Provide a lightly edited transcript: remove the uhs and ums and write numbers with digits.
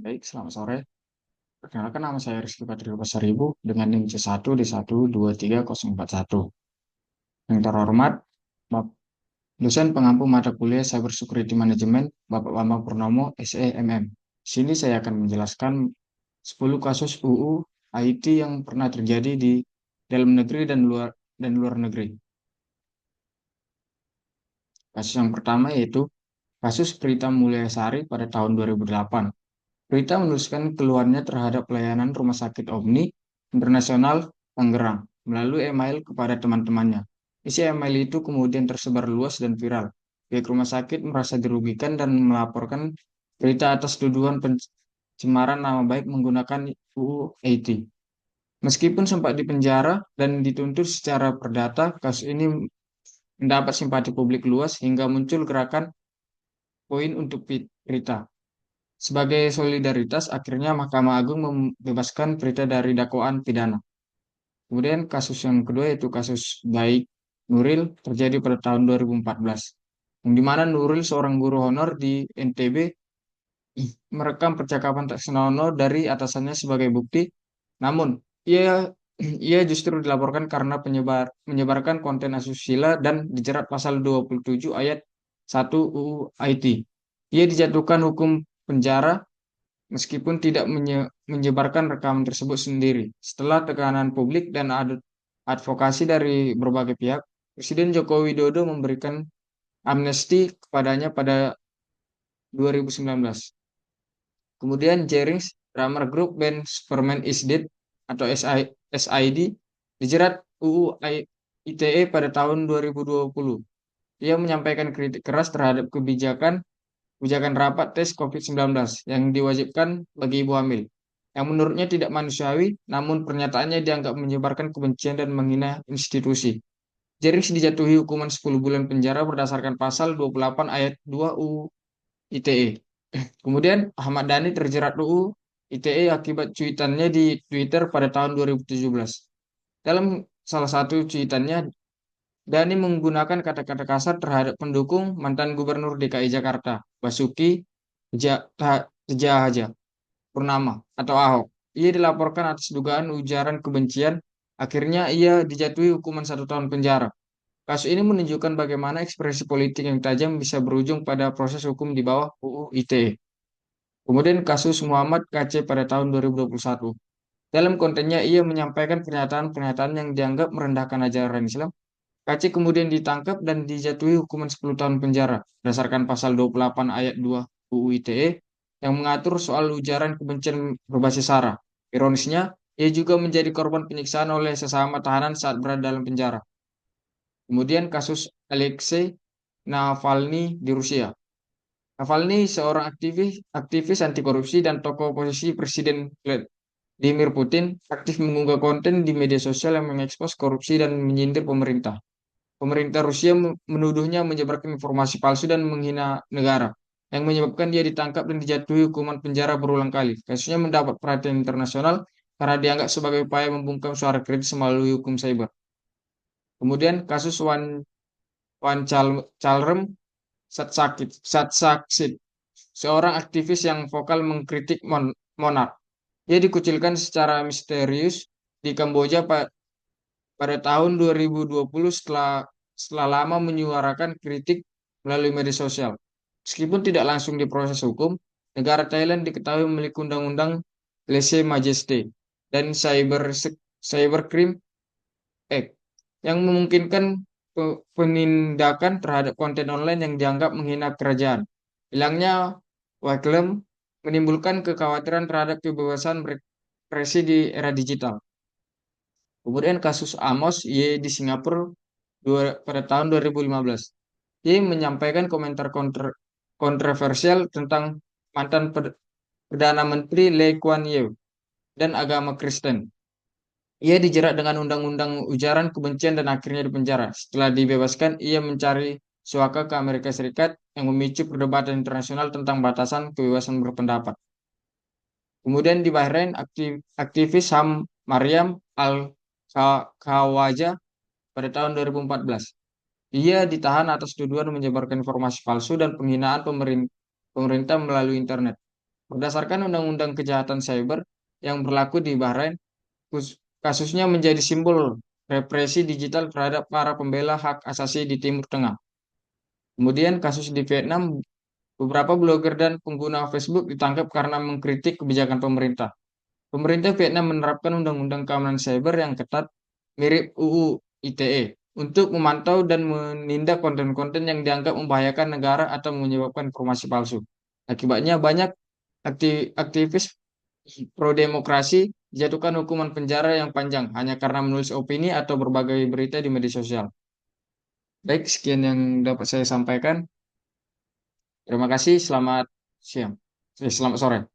Baik, selamat sore. Perkenalkan nama saya Rizky Patrio Pasaribu dengan NIM C1 D12301. Yang terhormat, dosen pengampu mata kuliah Cyber Security Management, Bapak Bambang Purnomo, SEMM. Di sini saya akan menjelaskan 10 kasus UU IT yang pernah terjadi di dalam negeri dan luar negeri. Kasus yang pertama yaitu kasus Prita Mulyasari pada tahun 2008. Prita menuliskan keluhannya terhadap pelayanan Rumah Sakit Omni Internasional Tangerang melalui email kepada teman-temannya. Isi email itu kemudian tersebar luas dan viral. Pihak rumah sakit merasa dirugikan dan melaporkan Prita atas tuduhan pencemaran nama baik menggunakan UU IT. Meskipun sempat dipenjara dan dituntut secara perdata, kasus ini mendapat simpati publik luas hingga muncul gerakan poin untuk Prita. Sebagai solidaritas, akhirnya Mahkamah Agung membebaskan Prita dari dakwaan pidana. Kemudian kasus yang kedua yaitu kasus Baik Nuril terjadi pada tahun 2014. Yang dimana Nuril seorang guru honor di NTB merekam percakapan tak senonoh dari atasannya sebagai bukti. Namun, ia justru dilaporkan karena menyebarkan konten asusila dan dijerat pasal 27 ayat 1 UU IT. Ia dijatuhkan hukum penjara meskipun tidak menyebarkan rekaman tersebut sendiri. Setelah tekanan publik dan advokasi dari berbagai pihak, Presiden Joko Widodo memberikan amnesti kepadanya pada 2019. Kemudian Jerings, drummer grup band Superman is Dead atau SID, dijerat UU ITE pada tahun 2020. Ia menyampaikan kritik keras terhadap kebijakan rapat tes COVID-19 yang diwajibkan bagi ibu hamil, yang menurutnya tidak manusiawi, namun pernyataannya dianggap menyebarkan kebencian dan menghina institusi. Jerings dijatuhi hukuman 10 bulan penjara berdasarkan pasal 28 ayat 2 UU ITE. Kemudian Ahmad Dhani terjerat UU ITE akibat cuitannya di Twitter pada tahun 2017. Dalam salah satu cuitannya, Dhani menggunakan kata-kata kasar terhadap pendukung mantan Gubernur DKI Jakarta, Basuki Tejahaja Purnama atau Ahok. Ia dilaporkan atas dugaan ujaran kebencian. Akhirnya ia dijatuhi hukuman 1 tahun penjara. Kasus ini menunjukkan bagaimana ekspresi politik yang tajam bisa berujung pada proses hukum di bawah UU ITE. Kemudian kasus Muhammad KC pada tahun 2021. Dalam kontennya ia menyampaikan pernyataan-pernyataan yang dianggap merendahkan ajaran Islam. KC kemudian ditangkap dan dijatuhi hukuman 10 tahun penjara berdasarkan pasal 28 ayat 2 UU ITE yang mengatur soal ujaran kebencian berbasis sara. Ironisnya, ia juga menjadi korban penyiksaan oleh sesama tahanan saat berada dalam penjara. Kemudian kasus Alexei Navalny di Rusia. Navalny seorang aktivis anti korupsi dan tokoh oposisi Presiden Vladimir Putin aktif mengunggah konten di media sosial yang mengekspos korupsi dan menyindir pemerintah. Pemerintah Rusia menuduhnya menyebarkan informasi palsu dan menghina negara, yang menyebabkan dia ditangkap dan dijatuhi hukuman penjara berulang kali. Kasusnya mendapat perhatian internasional karena dianggap sebagai upaya membungkam suara kritis melalui hukum cyber. Kemudian kasus Wan Chalrem Satsakit, seorang aktivis yang vokal mengkritik monark. Ia dikucilkan secara misterius di Kamboja pada tahun 2020 setelah lama menyuarakan kritik melalui media sosial. Meskipun tidak langsung diproses hukum, negara Thailand diketahui memiliki undang-undang Lese-Majesté dan Cybercrime Act yang memungkinkan penindakan terhadap konten online yang dianggap menghina kerajaan. Hilangnya Wakelem menimbulkan kekhawatiran terhadap kebebasan berekspresi di era digital. Kemudian kasus Amos Y di Singapura pada tahun 2015. Y menyampaikan komentar kontroversial tentang mantan Perdana Menteri Lee Kuan Yew dan agama Kristen. Ia dijerat dengan undang-undang ujaran kebencian dan akhirnya dipenjara. Setelah dibebaskan, ia mencari suaka ke Amerika Serikat yang memicu perdebatan internasional tentang batasan kebebasan berpendapat. Kemudian di Bahrain, aktivis HAM Maryam Al-Khawaja pada tahun 2014. Ia ditahan atas tuduhan menyebarkan informasi palsu dan penghinaan pemerintah melalui internet. Berdasarkan Undang-Undang Kejahatan Cyber yang berlaku di Bahrain, kasusnya menjadi simbol represi digital terhadap para pembela hak asasi di Timur Tengah. Kemudian kasus di Vietnam, beberapa blogger dan pengguna Facebook ditangkap karena mengkritik kebijakan pemerintah. Pemerintah Vietnam menerapkan Undang-Undang Keamanan Cyber yang ketat mirip UU ITE untuk memantau dan menindak konten-konten yang dianggap membahayakan negara atau menyebabkan informasi palsu. Akibatnya banyak aktivis pro-demokrasi dijatuhkan hukuman penjara yang panjang hanya karena menulis opini atau berbagai berita di media sosial. Baik, sekian yang dapat saya sampaikan. Terima kasih, selamat siang. Selamat sore.